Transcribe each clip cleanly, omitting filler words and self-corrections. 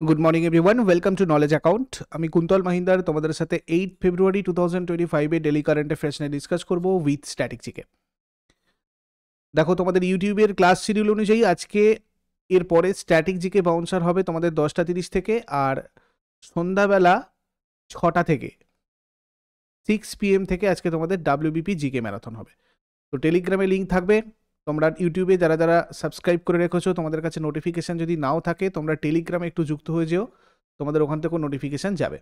Good morning everyone, welcome to knowledge account. আমি কুন্তল মাহিন্দার তোমাদের সাথে 8 ফেব্রুয়ারি 2025 ডেলি কারেন্ট অ্যাফেয়ার্স নিয়ে ডিসকাস করবো উইথ স্ট্যাটিক। দেখো, তোমাদের ইউটিউবের ক্লাস শিডিউল অনুযায়ী আজকে এরপরে স্ট্যাটিক জিকে বাউন্সার হবে তোমাদের 10:30 থেকে, আর সন্ধ্যাবেলা 6টা থেকে 6 PM থেকে আজকে তোমাদের WBP জিকে ম্যারাথন হবে। তো টেলিগ্রামে লিঙ্ক থাকবে, তোমরা ইউটিউবে যারা যারা সাবস্ক্রাইব করে রেখেছো তোমাদের কাছে নোটিফিকেশান যদি নাও থাকে তোমরা টেলিগ্রামে একটু যুক্ত হয়ে যেও, তোমাদের ওখান থেকেও নোটিফিকেশান যাবে।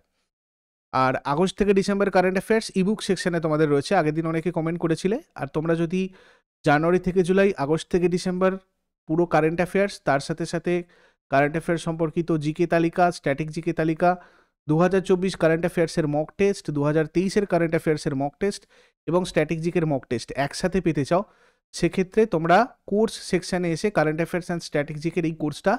আর আগস্ট থেকে ডিসেম্বর কারেন্ট অ্যাফেয়ার্স ইবুক সেকশনে তোমাদের রয়েছে, আগের দিন অনেকে কমেন্ট করেছিলে। আর তোমরা যদি জানুয়ারি থেকে জুলাই, আগস্ট থেকে ডিসেম্বর পুরো কারেন্ট অ্যাফেয়ার্স, তার সাথে সাথে কারেন্ট অ্যাফেয়ার্স সম্পর্কিত জিকে তালিকা, স্ট্যাটিক জিকে তালিকা, 2024 কারেন্ট অ্যাফেয়ার্সের মক টেস্ট, 2023-এর কারেন্ট অ্যাফেয়ার্সের মক টেস্ট এবং স্ট্যাটিক জিকের মক টেস্ট একসাথে পেতে চাও, সেক্ষেত্রে তোমরা কোর্স সেকশানে এসে কারেন্ট অ্যাফেয়ার্স অ্যান্ড স্ট্যাটিক জিকের এই কোর্সটা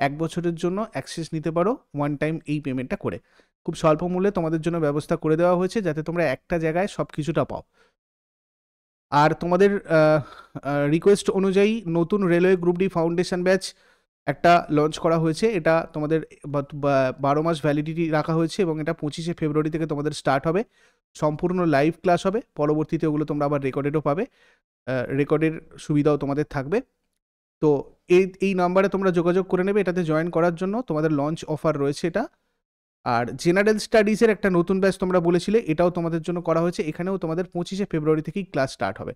1 বছরের জন্য অ্যাক্সেস নিতে পারো, ওয়ান টাইম এই পেমেন্টটা করে। খুব স্বল্প মূল্যে তোমাদের জন্য ব্যবস্থা করে দেওয়া হয়েছে যাতে তোমরা একটা জায়গায় সব কিছুটা পাও। আর তোমাদের রিকোয়েস্ট অনুযায়ী নতুন railway group D foundation batch একটা লঞ্চ করা হয়েছে। এটা তোমাদের 12 মাস ভ্যালিডিটি রাখা হয়েছে এবং এটা 25শে ফেব্রুয়ারি থেকে তোমাদের স্টার্ট হবে। সম্পূর্ণ লাইভ ক্লাস হবে, পরবর্তীতে ওগুলো তোমরা আবার রেকর্ডেডও পাবে, রেকর্ডের সুবিধাও তোমাদের থাকবে। তো এই নাম্বারে তোমরা যোগাযোগ করে নেবে এটাতে জয়েন করার জন্য, তোমাদের লঞ্চ অফার রয়েছে এটা। আর জেনারেল স্টাডিজের একটা নতুন ব্যাচ তোমরা বলেছিলে, এটাও তোমাদের জন্য করা হয়েছে। এখানেও তোমাদের 25শে ফেব্রুয়ারি থেকেই ক্লাস স্টার্ট হবে।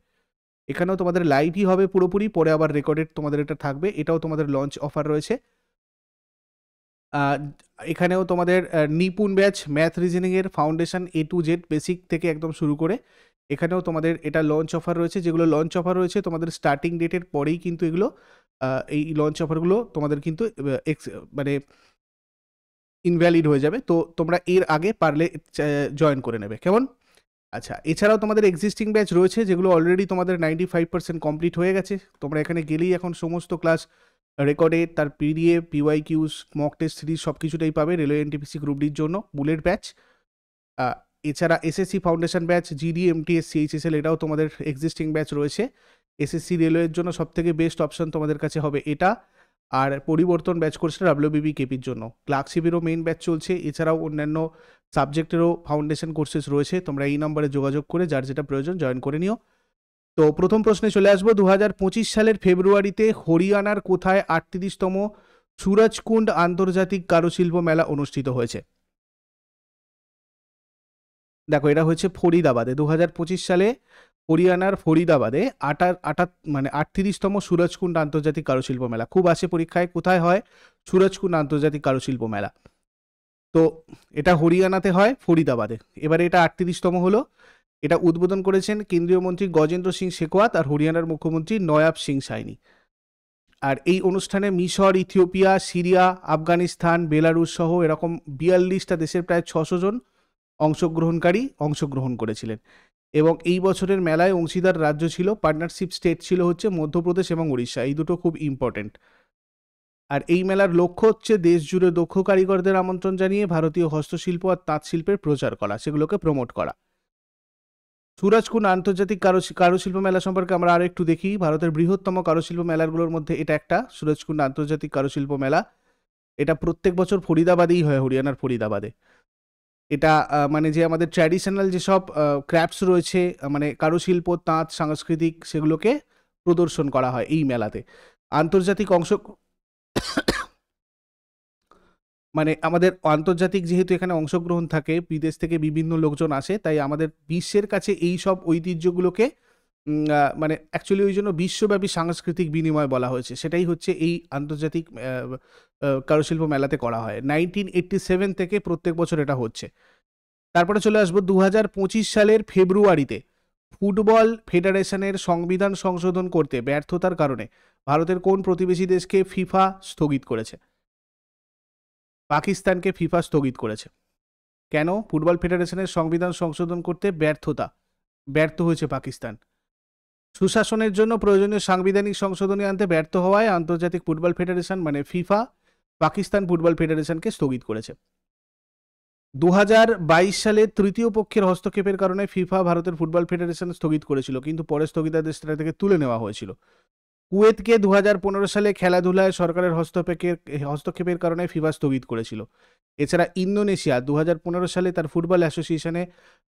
এখানেও তোমাদের লাইভই হবে পুরোপুরি, পরে আবার রেকর্ডেড তোমাদের এটা থাকবে। এটাও তোমাদের লঞ্চ অফার রয়েছে। এখানেও তোমাদের নিপুণ ব্যাচ, ম্যাথ রিজনিংয়ের foundation A to Z basic থেকে একদম শুরু করে, এখানেও তোমাদের এটা লঞ্চ অফার রয়েছে। যেগুলো লঞ্চ অফার রয়েছে তোমাদের স্টার্টিং ডেটের পরেই কিন্তু এগুলো, এই লঞ্চ অফারগুলো তোমাদের কিন্তু মানে ইনভ্যালিড হয়ে যাবে। তো তোমরা এর আগে পারলে জয়েন করে নেবে, কেমন? আচ্ছা, এছাড়াও তোমাদের এক্সিস্টিং ব্যাচ রয়েছে যেগুলো অলরেডি তোমাদের 95% কমপ্লিট হয়ে গেছে। তোমরা এখানে গেলেই এখন সমস্ত ক্লাস রেকর্ডেড, তার PDF, PYQs, mock test series সব কিছুটাই পাবে। রেলওয়ে NTPC গ্রুপ ডির জন্য বুলেট ব্যাচ, এছাড়া SSC foundation batch, GD, MTS, CHSL এটাও তোমাদের এক্সিস্টিং ব্যাচ রয়েছে। SSC রেলওয়ের জন্য সবথেকে বেস্ট অপশন তোমাদের কাছে হবে এটা। আর পরিবর্তন ব্যাচ কোর্সটা WBB কেপির জন্য। ক্লার্কশিপেরও মেইন ব্যাচ চলছে, এছাড়াও অন্যান্য সাবজেক্টেরও ফাউন্ডেশন কোর্সেস রয়েছে। তোমরা এই নম্বরে যোগাযোগ করে যার যেটা প্রয়োজন জয়েন করে নিও। তো প্রথম প্রশ্নে চলে আসবো। 2025 সালের ফেব্রুয়ারিতে হরিয়ানার কোথায় 38তম সুরজকুন্ড আন্তর্জাতিক কারুশিল্প মেলা অনুষ্ঠিত হয়েছে? দেখো, এটা হচ্ছে ফরিদাবাদে। 2025 সালে হরিয়ানার ফরিদাবাদে 38তম সুরজকুন্ড আন্তর্জাতিক কারুশিল্প মেলা। খুব আসে পরীক্ষায়, কোথায় হয় সুরজকুন্ড আন্তর্জাতিক কারুশিল্প মেলা। তো এটা হরিয়ানাতে হয়, ফরিদাবাদে। এবারে এটা 38তম হলো। এটা উদ্বোধন করেছেন কেন্দ্রীয় মন্ত্রী গজেন্দ্র সিং শেখাওয়াত আর হরিয়ানার মুখ্যমন্ত্রী নয়াব সিং সাইনি। আর এই অনুষ্ঠানে মিশর, ইথিওপিয়া, সিরিয়া, আফগানিস্তান, বেলারুশ সহ এরকম 42টা দেশের প্রায় 600 জন অংশগ্রহণ করেছিলেন। এবং এই বছরের মেলায় অংশীদার রাজ্য ছিল, পার্টনারশিপ স্টেট ছিল হচ্ছে মধ্যপ্রদেশ এবং উড়িষ্যা। এই দুটো খুব ইম্পর্টেন্ট। আর এই মেলার লক্ষ্য হচ্ছে দেশ জুড়ে দক্ষ কারিগরদের আমন্ত্রণ জানিয়ে ভারতীয় হস্তশিল্প আর তাঁত শিল্পের প্রচার করা, সেগুলোকে প্রমোট করা। সুরজকুন্ড আন্তর্জাতিক কারুশিল্প মেলা সম্পর্কে আমরা আরো একটু দেখি। ভারতের বৃহত্তম কারুশিল্প মেলাগুলোর মধ্যে এটা একটা, সুরজকুন্ড আন্তর্জাতিক কারুশিল্প মেলা। এটা প্রত্যেক বছর ফরিদাবাদেই হয়, হরিয়ানার ফরিদাবাদে। এটা মানে যে আমাদের ট্র্যাডিশনাল যেসব ক্রাফটস রয়েছে, মানে কারুশিল্প, তাঁত, সাংস্কৃতিক, সেগুলোকে প্রদর্শন করা হয় এই মেলাতে। আন্তর্জাতিক মানে আমাদের আন্তর্জাতিক যেহেতু এখানে অংশগ্রহণ থাকে, বিদেশ থেকে বিভিন্ন লোকজন আসে, তাই আমাদের বিশ্বের কাছে এই সব ঐতিহ্যগুলোকে মানে অ্যাকচুয়ালি ওই জন্য বিশ্বব্যাপী সাংস্কৃতিক বিনিময় বলা হয়েছে। সেটাই হচ্ছে এই আন্তর্জাতিক কারুশিল্প মেলাতে করা হয়। 1987 থেকে প্রত্যেক বছর এটা হচ্ছে। তারপরে চলে আসবো 2025 সালের ফেব্রুয়ারিতে ফুটবল ফেডারেশনের সংবিধান সংশোধন করতে ব্যর্থতার কারণে ভারতের কোন প্রতিবেশী দেশকে ফিফা স্থগিত করেছে? পাকিস্তানকে ফিফা স্থগিত করেছে। কেন? ফুটবল ফেডারেশনের সংবিধান সংশোধন করতে ব্যর্থ হয়েছে পাকিস্তান। সুশাসনের জন্য প্রয়োজনীয় সাংবিধানিক সংশোধনী আনতে ব্যর্থ হওয়ায় আন্তর্জাতিক ফুটবল ফেডারেশন মানে ফিফা পাকিস্তান ফুটবল ফেডারেশনকে স্থগিত করেছে। 2022 সালে তৃতীয় পক্ষের হস্তক্ষেপের কারণে ফিফা ভারতের ফুটবল ফেডারেশন স্থগিত করেছিল, কিন্তু পরে স্থগিতাদেশ থেকে তুলে নেওয়া হয়েছিল। কুয়েতকে 2015 সালে খেলাধুলায় সরকারের হস্তক্ষেপের কারণে ফিফা স্থগিত করেছিল। এছাড়া ইন্দোনেশিয়া 2015 সালে তার ফুটবল অ্যাসোসিয়েশনে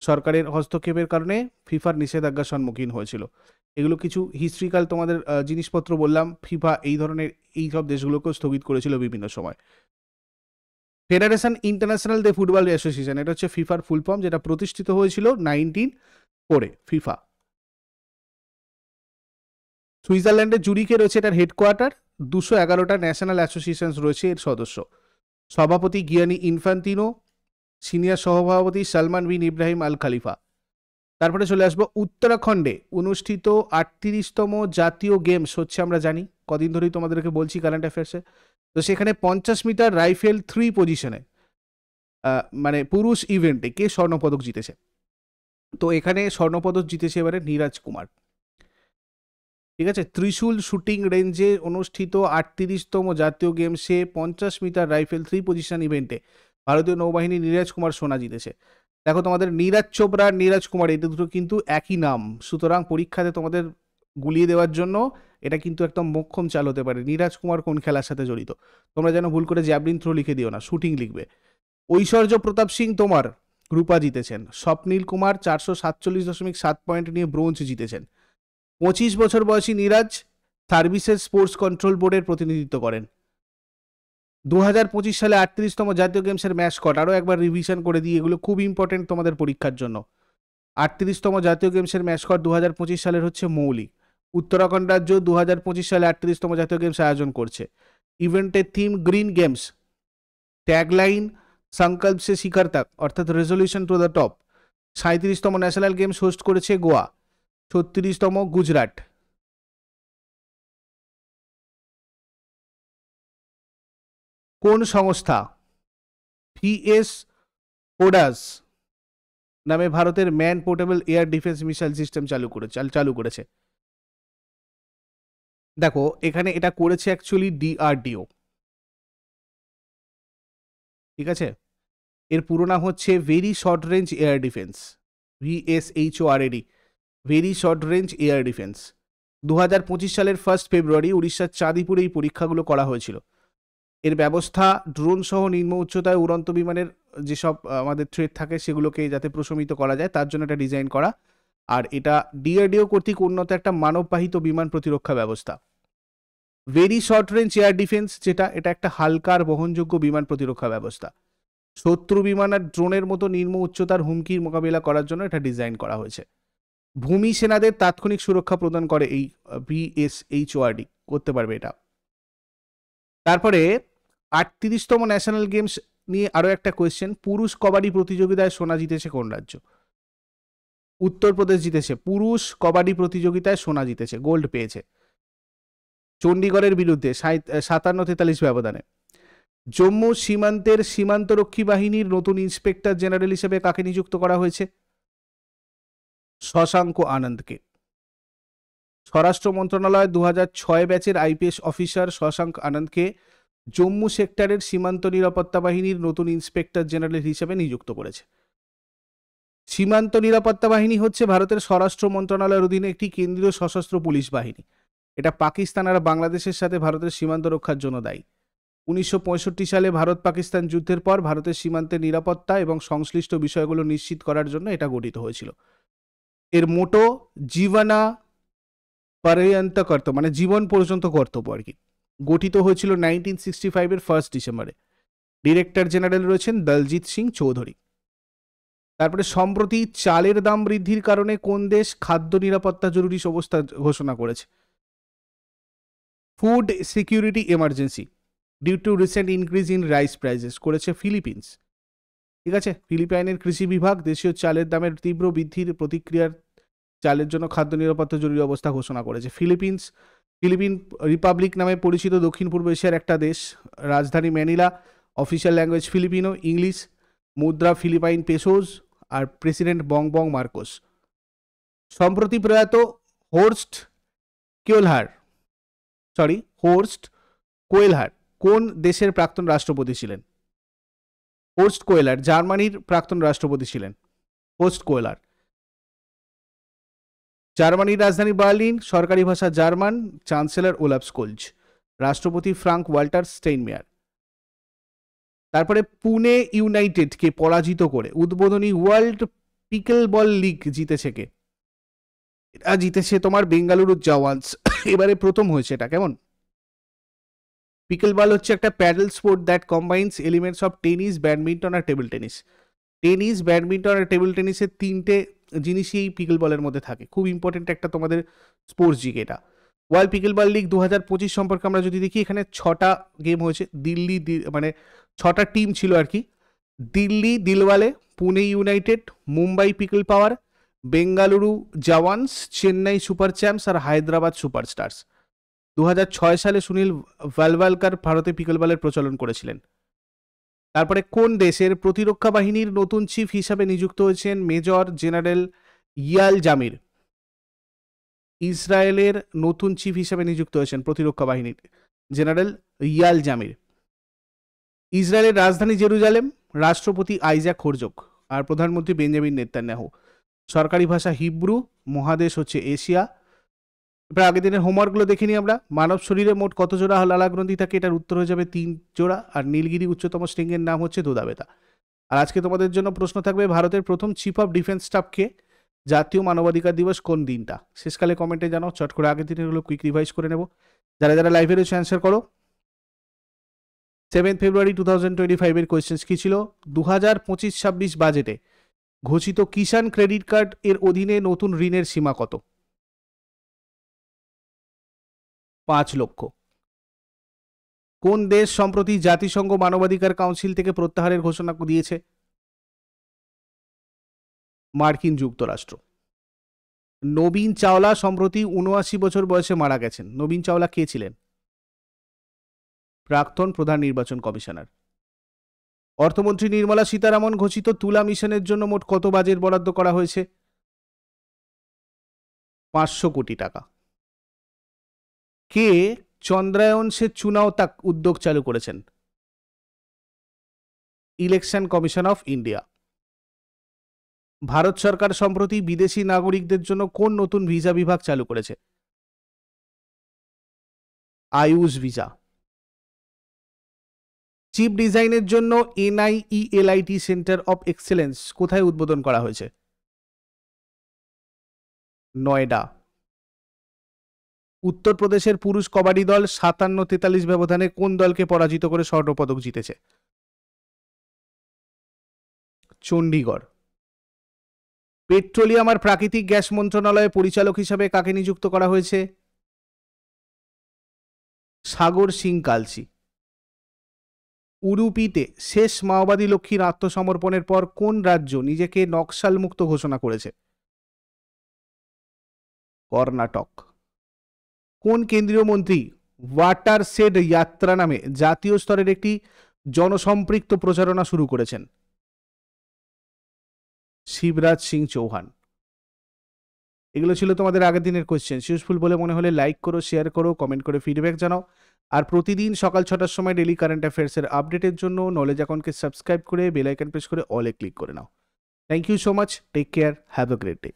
সরকারের হস্তক্ষেপের কারণে ফিফার নিষেধাজ্ঞার সম্মুখীন হয়েছিল। এগুলো কিছু হিস্ট্রিক্যাল তোমাদের জিনিসপত্র বললাম। ফিফা এই ধরনের এই সব দেশগুলোকেও স্থগিত করেছিল বিভিন্ন সময়। ফেডারেশন ইন্টারন্যাশনাল দে ফুটবল অ্যাসোসিয়েশন, এটা হচ্ছে ফিফার ফুল ফর্ম, যেটা প্রতিষ্ঠিত হয়েছিল 1904 ফিফা। সুইজারল্যান্ডের জুরিকে রয়েছে এটার হেডকোয়ার্টার। 211টা ন্যাশনাল অ্যাসোসিয়েশন রয়েছে এর সদস্য। সভাপতি গিয়ানি ইনফান্তিনো, সিনিয়র সহসভাপতি সালমান বিন ইব্রাহিম আল খালিফা। তারপরে চলে আসবো উত্তরাখণ্ডে অনুষ্ঠিত 38তম জাতীয় গেমস হচ্ছে, আমরা জানি কদিন ধরেই তোমাদেরকে বলছি কারেন্ট অ্যাফেয়ার্সে। তো সেখানে 50 মিটার রাইফেল 3 পজিশনে মানে পুরুষ ইভেন্টে কে স্বর্ণপদক জিতেছে? তো এখানে স্বর্ণপদক জিতেছে এবারে নীরাজ কুমার। ঠিক আছে, ত্রিশূল শুটিং রেঞ্জে অনুষ্ঠিত 38তম জাতীয় গেমসে 50 মিটার রাইফেল 3 পজিশন ইভেন্টে ভারতীয় নৌবাহিনী নীরাজ কুমার সোনা জিতেছে। দেখো তোমাদের নীরাজ চোপড়া আর নীরাজ কুমার এটা দুটো কিন্তু একই নাম, সুতরাং পরীক্ষাতে তোমাদের গুলিয়ে দেওয়ার জন্য এটা কিন্তু একদম মোক্ষম চাল হতে পারে। নীরাজ কুমার কোন খেলার সাথে জড়িত? তোমরা যেন ভুল করে জ্যাভলিন থ্রো লিখে দিও না, শুটিং লিখবে। ঐশ্বর্য প্রতাপ সিং তোমার রূপা জিতেছেন। স্বপ্নীল কুমার 447.7 পয়েন্ট নিয়ে ব্রোঞ্জ জিতেছেন। 25 বছর বয়সী নীরাজ সার্ভিসেস স্পোর্টস কন্ট্রোল বোর্ডের প্রতিনিধিত্ব করেন। 2025 সালে 38তম জাতীয় গেমসের ম্যাসকট, আরও একবার রিভিশন করে দিই, এগুলো খুব ইম্পর্টেন্ট তোমাদের পরীক্ষার জন্য। 38তম জাতীয় গেমসের ম্যাসকট 2025 সালের হচ্ছে মৌলি। উত্তরাখণ্ড রাজ্য 2025 সালে 38তম জাতীয় গেমস আয়োজন করছে। ইভেন্টের থিম গ্রিন গেমস, ট্যাগলাইন সংকল্প সে শিখর তক অর্থাৎ রেজলিউশন টু দ্য টপ। 37তম ন্যাশনাল গেমস হোস্ট করেছে গোয়া। 36তম গুজরাট। কোন সংস্থা ভিএস ওডাস নামে ভারতের man portable air defence missile system চালু করেছে? দেখো এখানে এটা করেছে অ্যাকচুয়ালি ডিআরডিও। ঠিক আছে, এর পুরো নাম হচ্ছে very short range air defence, VSHORAD, very short range air defence. 2025 সালের 1 ফেব্রুয়ারি উড়িষ্যার চাঁদিপুরে এই পরীক্ষাগুলো করা হয়েছিল। এর ব্যবস্থা ড্রোন সহ নিম্ন উচ্চতায় উড়ন্ত বিমানের যেসব আমাদের থ্রেট থাকে সেগুলোকে যাতে প্রশমিত করা যায় তার জন্য এটা ডিজাইন করা। আর এটা ডিআরডিও কর্তৃক উন্নত একটা মানববাহিত বিমান প্রতিরক্ষা ব্যবস্থা। Very short range air defence যেটা, এটা একটা হালকা আর বহনযোগ্য বিমান প্রতিরক্ষা ব্যবস্থা। শত্রু বিমান আর ড্রোনের মতো নিম্ন উচ্চতার হুমকির মোকাবিলা করার জন্য এটা ডিজাইন করা হয়েছে। ভূমি সেনাদের তাৎক্ষণিক সুরক্ষা প্রদান করে এই VSHORAD, করতে পারবে এটা। তারপরে 38তম ন্যাশনাল গেমস নিয়ে আরও একটা কোয়েশ্চেন, পুরুষ কবাডি প্রতিযোগিতায় সোনা জিতেছে কোন রাজ্য? উত্তরপ্রদেশ জিতেছে। পুরুষ কবাডি প্রতিযোগিতায় সোনা জিতেছে, গোল্ড পেয়েছে চণ্ডীগড়ের বিরুদ্ধে 57-43 ব্যবধানে। জম্মু সীমান্তের সীমান্তরক্ষী বাহিনীর নতুন ইন্সপেক্টর জেনারেল হিসেবে কাকে নিযুক্ত করা হয়েছে? শশাঙ্ক আনন্দকে। স্বরাষ্ট্র মন্ত্রণালয় 2006 ব্যাচের IPS অফিসার শশাঙ্ক আনন্দকে জম্মু সেক্টরের সীমান্ত নিরাপত্তা বাহিনীর নতুন ইন্সপেক্টর জেনারেল হিসেবে নিযুক্ত করেছে। সীমান্ত নিরাপত্তা বাহিনী হচ্ছে ভারতের স্বরাষ্ট্র মন্ত্রণালয়ের অধীনে একটি কেন্দ্রীয় সশস্ত্র পুলিশ বাহিনী। এটা পাকিস্তান আর বাংলাদেশের সাথে ভারতের সীমান্ত রক্ষার জন্য দায়ী। 1965 সালে ভারত পাকিস্তান যুদ্ধের পর ভারতের সীমান্তের নিরাপত্তা এবং সংশ্লিষ্ট বিষয়গুলো নিশ্চিত করার জন্য এটা গঠিত হয়েছিল। এর মোটো জীবনা পর্যন্ত কর্তব্য, মানে জীবন পর্যন্ত কর্তব্য আর কি। গঠিত হয়েছিল 1965 1 ডিসেম্বরে। ডিরেক্টর জেনারেল রয়েছেন দলজিৎ সিং চৌধুরী। তারপরে সম্প্রতি চালের দাম বৃদ্ধির কারণে কোন দেশ খাদ্য নিরাপত্তা জরুরি অবস্থা ঘোষণা করেছে? Food security emergency due to recent increase in rice prices করেছে ফিলিপিন্স। ঠিক আছে, ফিলিপাইনের কৃষি বিভাগ দেশীয় চালের দামের তীব্র বৃদ্ধির প্রতিক্রিয়ার চালের জন্য খাদ্য নিরাপত্তা জরুরি অবস্থা ঘোষণা করেছে। ফিলিপিন রিপাবলিক নামে পরিচিত দক্ষিণ পূর্ব এশিয়ার একটা দেশ। রাজধানী Manila, official language Filipino, English, মুদ্রা ফিলিপাইন পেসোস, আর প্রেসিডেন্ট বং মার্কোস। সম্প্রতি প্রয়াত হোর্স্ট কোয়েলহার কোন দেশের প্রাক্তন রাষ্ট্রপতি ছিলেন? হোর্স্ট কোয়েলার জার্মানির প্রাক্তন রাষ্ট্রপতি ছিলেন হোর্স্ট কোয়েলার। জার্মানির রাজধানী বার্লিন, সরকারি ভাষা জার্মান, চ্যান্সেলর ওলাফ স্কোলজ, রাষ্ট্রপতি ফ্রাঙ্ক ওয়াল্টার স্টেইনমেয়ার। তারপরে পুনে ইউনাইটেডকে পরাজিত করে উদ্বোধনী ওয়ার্ল্ড পিকেল বল লিগ জিতেছে কে? এটা জিতেছে তোমার বেঙ্গালুরু জাওয়ান্স। এবারে প্রথম হয়েছে এটা, কেমন? পিকেল বল হচ্ছে একটা paddle sport that combines elements of tennis, badminton আর টেবিল টেনিস। টেনিস, ব্যাডমিন্টন আর টেবিল টেনিসের তিনটে জিনিসই পিকেল বলের মধ্যে থাকে। খুব ইম্পর্টেন্ট একটা তোমাদের স্পোর্টস জিগ এটা। ওয়ার্ল্ড পিকেল বল লিগ 2025 সম্পর্কে আমরা যদি দেখি, এখানে 6টা গেম হয়েছে। দিল্লি মানে 6টা টিম ছিল আর কি। দিল্লি দিলওয়ালে, পুনে ইউনাইটেড, মুম্বাই পিকেল পাওয়ার, বেঙ্গালুরু জাওয়ান্স, চেন্নাই সুপার চ্যাম্পস আর হায়দ্রাবাদ সুপারস্টার্স। 2006 সালে সুনীল ভালভালকার ভারতে পিকেল বলের প্রচলন করেছিলেন। তারপরে কোন দেশের প্রতিরক্ষা বাহিনীর নতুন চিফ হিসাবে নিযুক্ত হয়েছেন মেজর জেনারেল ইয়াল জামির? ইসরায়েলের নতুন চিফ হিসাবে নিযুক্ত হয়েছেন প্রতিরক্ষা বাহিনীর জেনারেল ইয়াল জামির। ইসরায়েলের রাজধানী জেরুজালেম, রাষ্ট্রপতি আইজাক হেরজগ আর প্রধানমন্ত্রী বেঞ্জামিন নেতানিয়াহু। সরকারি ভাষা হিব্রু, মহাদেশ হচ্ছে এশিয়া। এবার আগের দিনের হোমওয়ার্কগুলো দেখে নিই আমরা। মানব শরীরে মোট কত জোড়া লালাগ্রন্থি থাকে? এটার উত্তর হয়ে যাবে 3 জোড়া। আর নীলগিরি উচ্চতম শৃঙ্গের নাম হচ্ছে দোদাবেতা। আর আজকে তোমাদের জন্য প্রশ্ন থাকবে, ভারতের প্রথম চিফ অফ ডিফেন্স স্টাফকে? জাতীয় মানবাধিকার দিবস কোন দিনটা? শেষকালে কমেন্টে জানাও। চট করে আগের দিনের হলো কুইক রিভাইজ করে নেব। যারা যারা লাইভে রয়েছে অ্যান্সার করো। 7 ফেব্রুয়ারি 2025 এর কোয়েশ্চেন্স কি ছিল? 2025-26 বাজেটে ঘোষিত কিষাণ ক্রেডিট কার্ড এর অধীনে নতুন ঋণের সীমা কত? 5 লক্ষ। কোন দেশ সম্প্রতি জাতিসংঘ মানবাধিকার কাউন্সিল থেকে প্রত্যাহারের ঘোষণা দিয়েছে? মার্কিন যুক্তরাষ্ট্র। নবীন চাওলা সম্প্রতি 79 বছর বয়সে মারা গেছেন। নবীন চাওলা কে ছিলেন? প্রাক্তন প্রধান নির্বাচন কমিশনার। অর্থমন্ত্রী নির্মলা সীতারামন ঘোষিত তুলা মিশনের জন্য মোট কত বাজেট বরাদ্দ করা হয়েছে? 500 কোটি টাকা। কে চন্দ্রায়ন সে চুনাও তাক উদ্যোগ চালু করেছেন? Election commission of India. Bharat সরকার সম্প্রতি বিদেশি নাগরিকদের জন্য কোন নতুন ভিসা বিভাগ চালু করেছে? আয়ুষ ভিসা। চিপ ডিজাইনের জন্য NIELIT সেন্টার অফ এক্সেলেন্স কোথায় উদ্বোধন করা হয়েছে? নয়ডা। উত্তরপ্রদেশের পুরুষ কবাডি দল 57-43 ব্যবধানে কোন দলকে পরাজিত করে স্বর্ণপদক জিতেছে? চণ্ডীগড়। পেট্রোলিয়াম আর প্রাকৃতিক গ্যাস মন্ত্রণালয়ের পরিচালক হিসাবে কাকে নিযুক্ত করা হয়েছে? সাগর সিং কালসি। উডুপিতে শেষ মাওবাদী লক্ষ্মীর আত্মসমর্পণের পর কোন রাজ্য নিজেকে নকশাল মুক্ত ঘোষণা করেছে? কর্ণাটক। কোন কেন্দ্রীয় মন্ত্রী ওয়াটার শেড যাত্রা নামে জাতীয় স্তরের একটি জনসম্পৃক্ত প্রচারণা শুরু করেছেন? শিবরাজ সিং চৌহান। এগুলো ছিল তোমাদের আগের দিনের কোয়েশ্চেন। ইউজফুল বলে মনে হলে লাইক করো, শেয়ার করো, কমেন্ট করে ফিডব্যাক জানাও। আর প্রতিদিন সকাল 6টার সময় ডেলি কারেন্ট অ্যাফেয়ার্সের আপডেটের জন্য নলেজ অ্যাকাউন্টকে সাবস্ক্রাইব করে বেল আইকন প্রেস করে অলে ক্লিক করে নাও। Thank you so much, take care, have a great day.